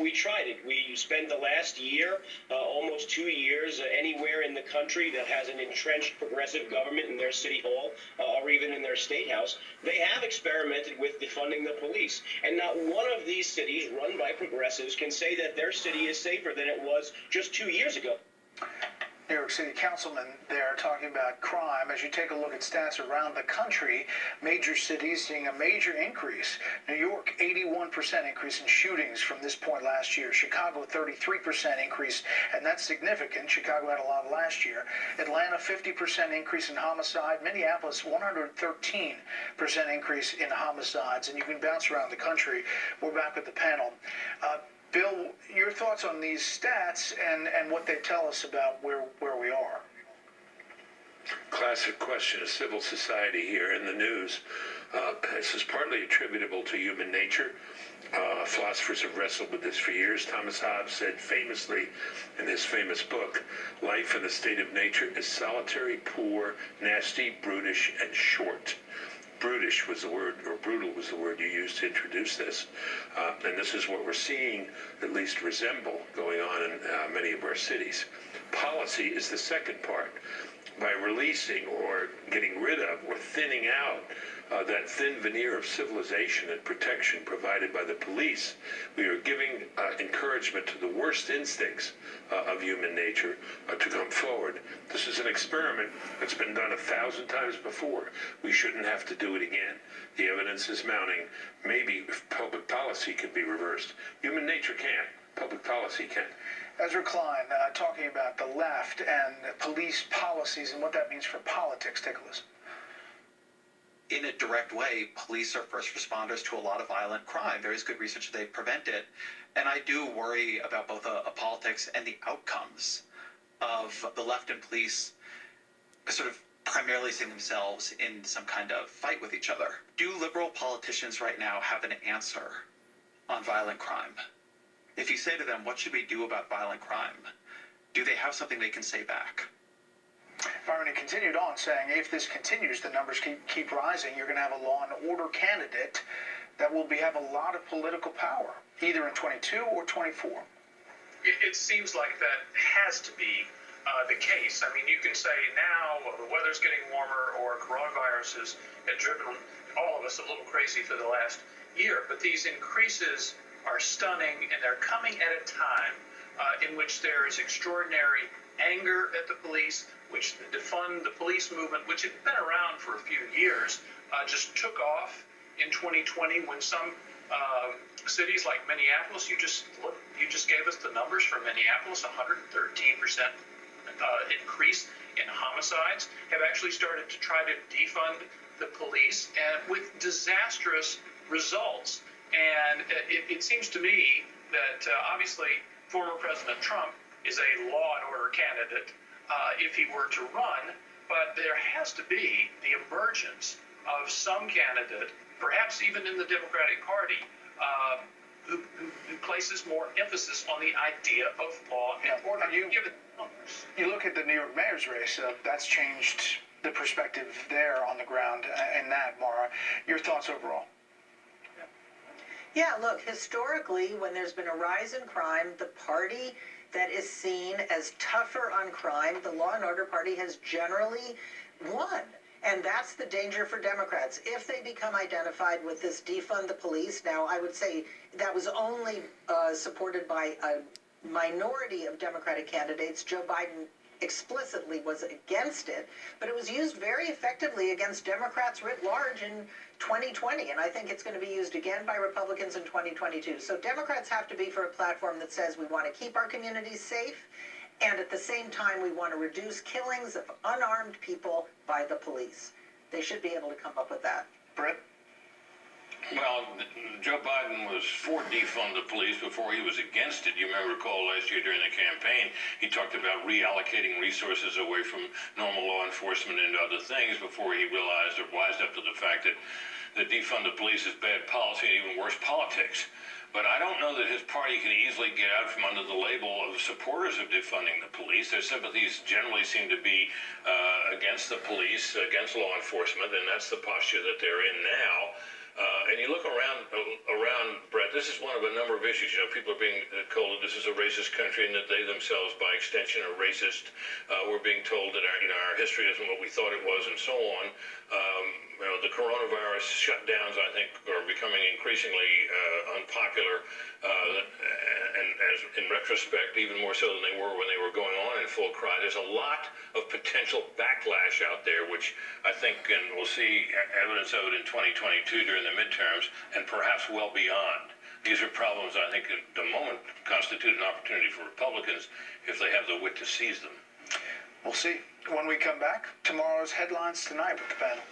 We tried it. We spent the last year, almost 2 years, anywhere in the country that has an entrenched progressive government in their city hall or even in their state house, they have experimented with defunding the police. And not one of these cities run by progressives can say that their city is safer than it was just 2 years ago. New York City councilman there talking about crime. As you take a look at stats around the country, major cities seeing a major increase. New York, 81% increase in shootings from this point last year. Chicago, 33% increase, and that's significant. Chicago had a lot last year. Atlanta, 50% increase in homicide. Minneapolis, 113% increase in homicides. And you can bounce around the country. We're back with the panel. Bill, your thoughts on these stats and what they tell us about where we are? Classic question of civil society here in the news. This is partly attributable to human nature. Philosophers have wrestled with this for years. Thomas Hobbes said famously in his famous book, life in a state of nature is solitary, poor, nasty, brutish, and short. Brutish was the word, or brutal was the word you used to introduce this. And this is what we're seeing, at least resemble, going on in many of our cities. Policy is the second part. By releasing or getting rid of or thinning out that thin veneer of civilization and protection provided by the police, we are giving encouragement to the worst instincts of human nature to come forward. This is an experiment that's been done 1,000 times before. We shouldn't have to do it again. The evidence is mounting. Maybe if public policy can be reversed. Human nature can't. Public policy can. Ezra Klein talking about the left and police policies and what that means for politics. Take a listen. In a direct way, police are first responders to a lot of violent crime. There is good research that they prevent it. And I do worry about both politics and the outcomes of the left and police sort of primarily seeing themselves in some kind of fight with each other. Do liberal politicians right now have an answer on violent crime? If you say to them, what should we do about violent crime? Do they have something they can say back? Byron, he continued on saying, if this continues, the numbers keep rising, you're going to have a law and order candidate that will have a lot of political power, either in 22 or 24. It seems like that has to be the case. I mean, you can say now the weather's getting warmer or coronavirus has driven all of us a little crazy for the last year, but these increases are stunning, and they're coming at a time in which there is extraordinary anger at the police, which the defund the police movement, which had been around for a few years, just took off in 2020 when some cities like Minneapolis, you just gave us the numbers for Minneapolis, 113% increase in homicides, have actually started to try to defund the police, and with disastrous results. And it seems to me that obviously former President Trump is a law and order candidate if he were to run, but there has to be the emergence of some candidate, perhaps even in the Democratic Party, who places more emphasis on the idea of law and order. You look at the New York mayor's race, that's changed the perspective there on the ground in that, Mara. Your thoughts overall? Yeah, look, historically, when there's been a rise in crime, the party that is seen as tougher on crime, the Law and Order Party, has generally won. And that's the danger for Democrats. If they become identified with this defund the police, now I would say that was only supported by a minority of Democratic candidates. Joe Biden explicitly was against it, but it was used very effectively against Democrats writ large in 2020, and I think it's going to be used again by Republicans in 2022. So Democrats have to be for a platform that says we want to keep our communities safe, and at the same time we want to reduce killings of unarmed people by the police. They should be able to come up with that. Brett? Well, Joe Biden was for defund the police before he was against it. You remember, recall last year during the campaign, he talked about reallocating resources away from normal law enforcement into other things before he realized or wised up to the fact that the defund the police is bad policy and even worse politics. But I don't know that his party can easily get out from under the label of supporters of defunding the police. Their sympathies generally seem to be against the police, against law enforcement, and that's the posture that they're in now. And you look around, Brett, this is one of a number of issues. You know, people are being told that this is a racist country and that they themselves, by extension, are racist. We're being told that our history isn't what we thought it was, and so on. The coronavirus shutdowns, I think, are becoming increasingly unpopular, and as in retrospect, even more so than they were when they were going on in full cry. There's a lot of potential backlash out there, which I think, and we'll see evidence of it in 2022 during the midterms, and perhaps well beyond. These are problems I think at the moment constitute an opportunity for Republicans if they have the wit to seize them. We'll see. When we come back, tomorrow's headlines tonight with the panel.